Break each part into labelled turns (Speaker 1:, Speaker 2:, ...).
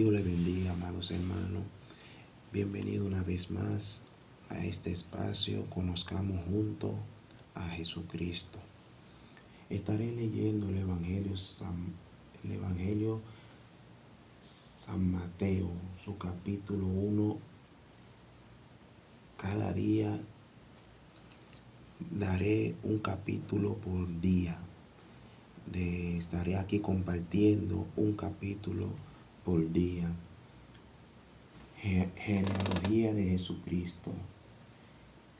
Speaker 1: Dios le bendiga, amados hermanos. Bienvenido una vez más a este espacio. Conozcamos juntos a Jesucristo. Estaré leyendo el Evangelio San Mateo, su capítulo 1. Cada día daré un capítulo por día. Estaré aquí compartiendo un capítulo por día. Genealogía de Jesucristo.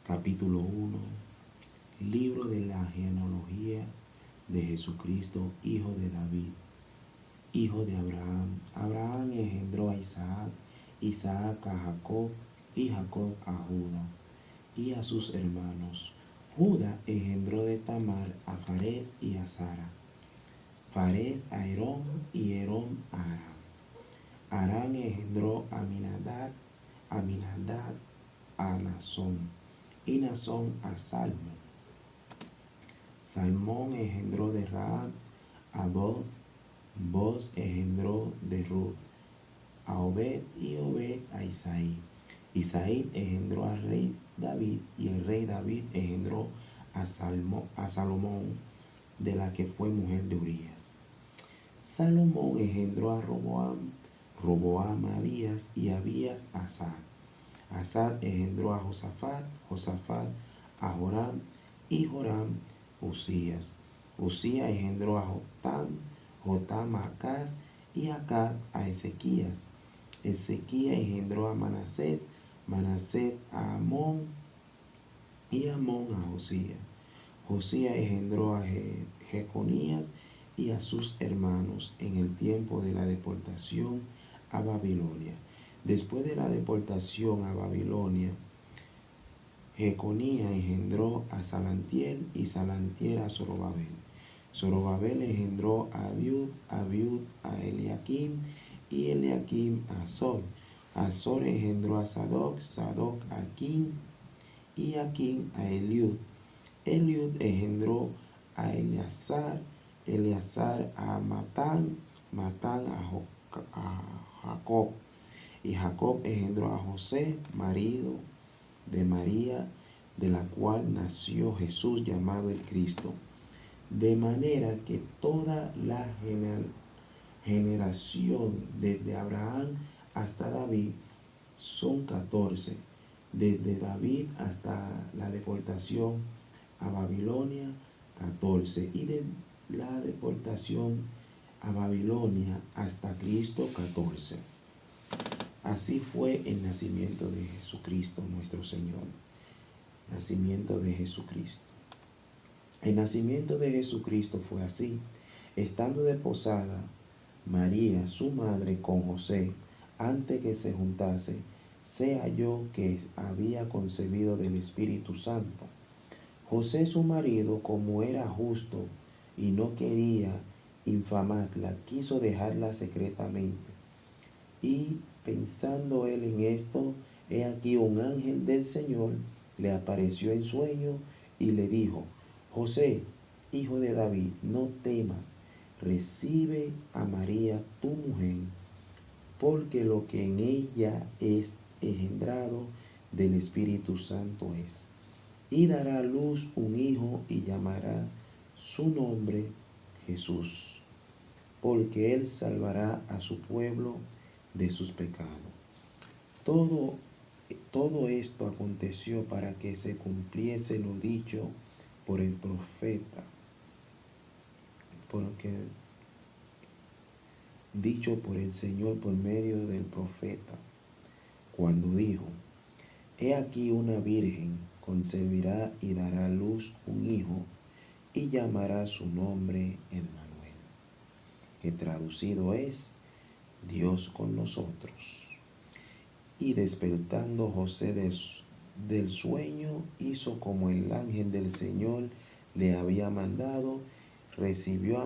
Speaker 1: Capítulo 1. Libro de la genealogía de Jesucristo, hijo de David, hijo de Abraham. Abraham engendró a Isaac, Isaac a Jacob y Jacob a Judá y a sus hermanos. Judá engendró de Tamar a Farés y a Zara. Farés a Herón y Herón a Aram. Aram engendró a Aminadab a Nazón y Nazón a Salmón. Salmón engendró de Rahab a Boz. Boz engendró de Ruth a Obed y Obed a Isaí. Isaí engendró al rey David y el rey David engendró a Salomón, de la que fue mujer de Urías. Salomón engendró a Roboam, Roboam a Abías y Abías a Asad. Asad engendró a Josafat, Josafat a Joram y Joram Usías. Usías engendró a Jotam, Jotam a Acaz y Acaz a Ezequías. Ezequías engendró a Manasés, Manasés a Amón y Amón a Josías. Josías engendró a Jeconías y a sus hermanos en el tiempo de la deportación a Babilonia. Después de la deportación a Babilonia, Jeconías engendró a Salantiel y Salantiel a Zorobabel. Zorobabel engendró a Abiud, Abiud a Eliakim y Eliakim a Azor. Azor engendró a Sadoc, Sadoc a Aquim y Aquim a Eliud. Eliud engendró a Eleazar, Eleazar a Matán, Matán a Jacob. Y Jacob engendró a José, marido de María, de la cual nació Jesús llamado el Cristo. De manera que toda la generación desde Abraham hasta David son 14. Desde David hasta la deportación a Babilonia, 14. Y de la deportación a Babilonia hasta Cristo, 14. Así fue el nacimiento de Jesucristo nuestro Señor. Nacimiento de Jesucristo. El nacimiento de Jesucristo fue así. Estando desposada María, su madre, con José, antes que se juntase, se halló que había concebido del Espíritu Santo. José, su marido, como era justo y no quería infamarla, quiso dejarla secretamente. Y pensando él en esto, he aquí un ángel del Señor le apareció en sueño y le dijo: José, hijo de David, no temas, recibe a María tu mujer, porque lo que en ella es engendrado del Espíritu Santo es. Y dará a luz un hijo y llamará su nombre Jesús, porque él salvará a su pueblo de sus pecados. Todo esto aconteció para que se cumpliese lo dicho por el profeta, dicho por el Señor por medio del profeta, cuando dijo: He aquí una virgen concebirá y dará a luz un hijo y llamará su nombre Emmanuel, que traducido es Dios con nosotros. Y despertando José del sueño, hizo como el ángel del Señor le había mandado, recibió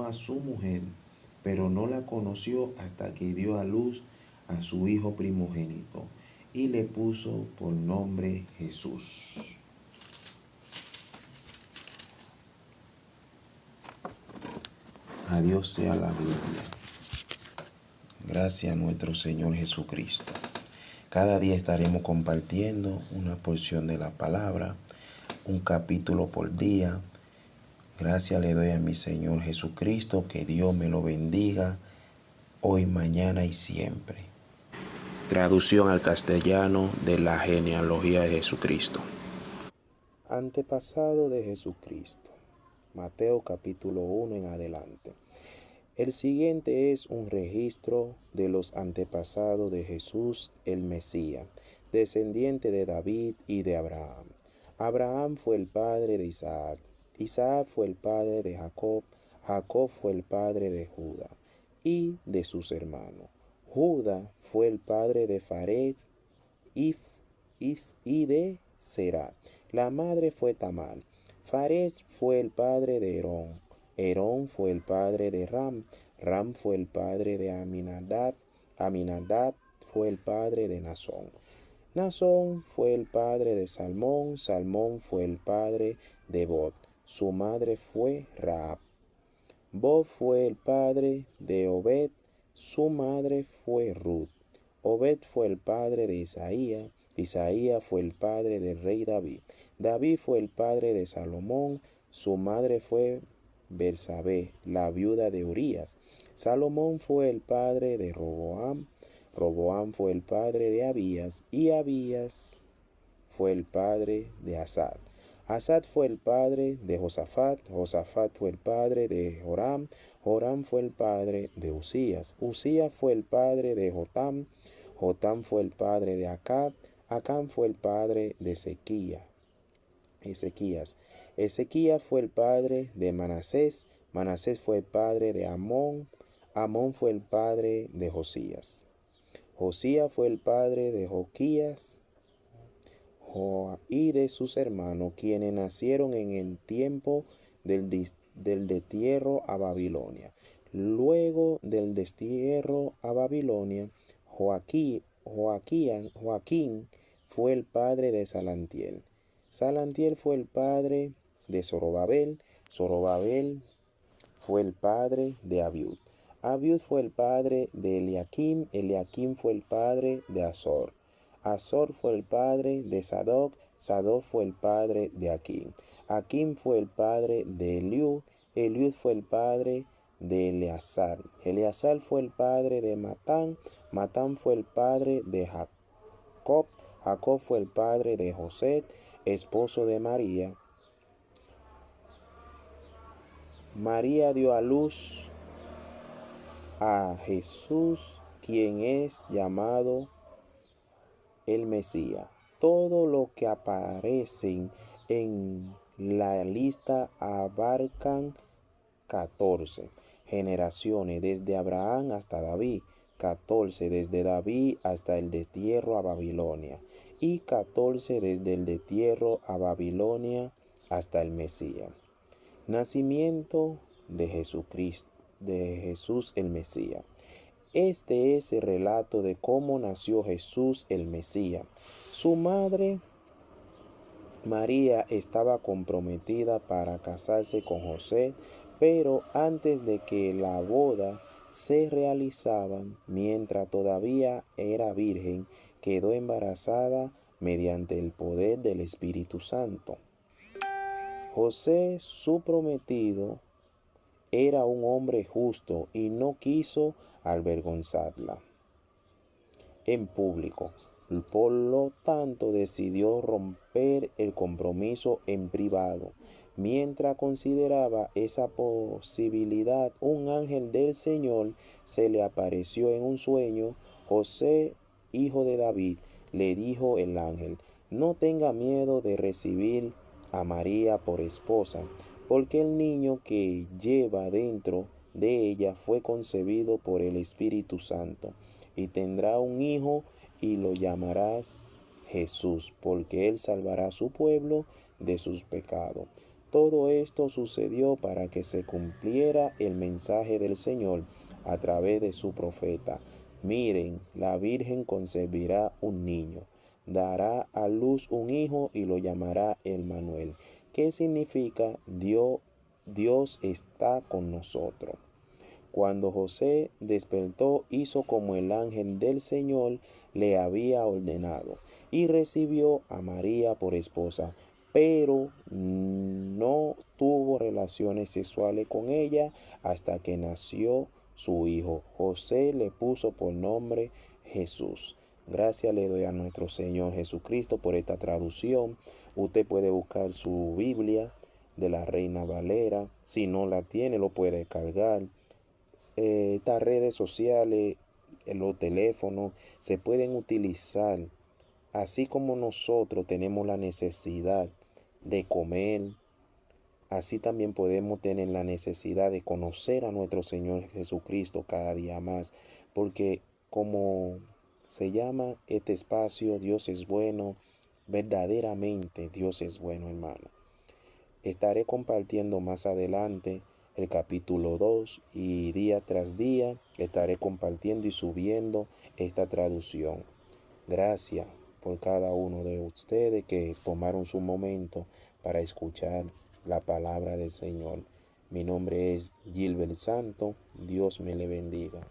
Speaker 1: a su mujer, pero no la conoció hasta que dio a luz a su hijo primogénito, y le puso por nombre Jesús. A Dios sea la gloria. Gracias a nuestro Señor Jesucristo. Cada día estaremos compartiendo una porción de la palabra, un capítulo por día. Gracias le doy a mi Señor Jesucristo, que Dios me lo bendiga hoy, mañana y siempre. Traducción al castellano de la genealogía de Jesucristo. Antepasado de Jesucristo. Mateo capítulo 1 en adelante. El siguiente es un registro de los antepasados de Jesús el Mesías, descendiente de David y de Abraham. Abraham fue el padre de Isaac, Isaac fue el padre de Jacob, Jacob fue el padre de Judá y de sus hermanos. Judá fue el padre de Fares y de Será. La madre fue Tamar. Fares fue el padre de Herón. Herón fue el padre de Ram. Ram fue el padre de Aminadab. Aminadab fue el padre de Nazón. Nazón fue el padre de Salmón. Salmón fue el padre de Bod. Su madre fue Rahab. Bod fue el padre de Obed. Su madre fue Ruth. Obed fue el padre de Isaías. Isaías fue el padre del rey David. David fue el padre de Salomón. Su madre fue Bersabé, la viuda de Urías. Salomón fue el padre de Roboam. Roboam fue el padre de Abías. Y Abías fue el padre de Asad. Asad fue el padre de Josafat. Josafat fue el padre de Joram. Joram fue el padre de Usías. Usías fue el padre de Jotam. Jotam fue el padre de Acab. Acab fue el padre de Ezequías. Ezequías fue el padre de Manasés. Manasés fue el padre de Amón. Amón fue el padre de Josías. Josías fue el padre de Joquías y de sus hermanos, quienes nacieron en el tiempo del destierro a Babilonia. Luego del destierro a Babilonia, Joaquín fue el padre de Salantiel. Salantiel fue el padre de Zorobabel. Zorobabel fue el padre de Abiud. Abiud fue el padre de Eliakim. Eliakim fue el padre de Azor. Azor fue el padre de Sadoc. Sadoc fue el padre de Aquim. Aquim fue el padre de Eliud. Eliud fue el padre de Eleazar. Eleazar fue el padre de Matán. Matán fue el padre de Jacob. Jacob fue el padre de José, esposo de María. María dio a luz a Jesús, quien es llamado el Mesías. Todo lo que aparecen en la lista abarcan 14 generaciones, desde Abraham hasta David, 14 desde David hasta el destierro a Babilonia, y 14 desde el destierro a Babilonia hasta el Mesías. Nacimiento de Jesucristo, de Jesús el Mesías. Este es el relato de cómo nació Jesús el Mesías. Su madre María estaba comprometida para casarse con José, pero antes de que la boda se realizaba, mientras todavía era virgen, quedó embarazada mediante el poder del Espíritu Santo. José, su prometido, era un hombre justo y no quiso avergonzarla en público. Por lo tanto, decidió romper el compromiso en privado. Mientras consideraba esa posibilidad, un ángel del Señor se le apareció en un sueño. José, hijo de David, le dijo el ángel: no tenga miedo de recibir a María por esposa, porque el niño que lleva dentro de ella fue concebido por el Espíritu Santo, y tendrá un hijo y lo llamarás Jesús, porque él salvará a su pueblo de sus pecados. Todo esto sucedió para que se cumpliera el mensaje del Señor a través de su profeta: miren, la Virgen concebirá un niño, dará a luz un hijo y lo llamará Emmanuel, que significa Dios está con nosotros.
Speaker 2: Cuando José despertó, hizo como el ángel del Señor le había ordenado y recibió a María por esposa, pero no tuvo relaciones sexuales con ella hasta que nació su hijo. José le puso por nombre Jesús. Gracias le doy a nuestro Señor Jesucristo por esta traducción. Usted puede buscar su Biblia de la Reina Valera. Si no la tiene, lo puede cargar. Estas redes sociales, los teléfonos, se pueden utilizar. Así como nosotros tenemos la necesidad de comer, así también podemos tener la necesidad de conocer a nuestro Señor Jesucristo cada día más. Porque como se llama este espacio, Dios es bueno, verdaderamente Dios es bueno, hermano. Estaré compartiendo más adelante el capítulo 2 y día tras día estaré compartiendo y subiendo esta traducción. Gracias por cada uno de ustedes que tomaron su momento para escuchar la palabra del Señor. Mi nombre es Gilbert Santo. Dios me le bendiga.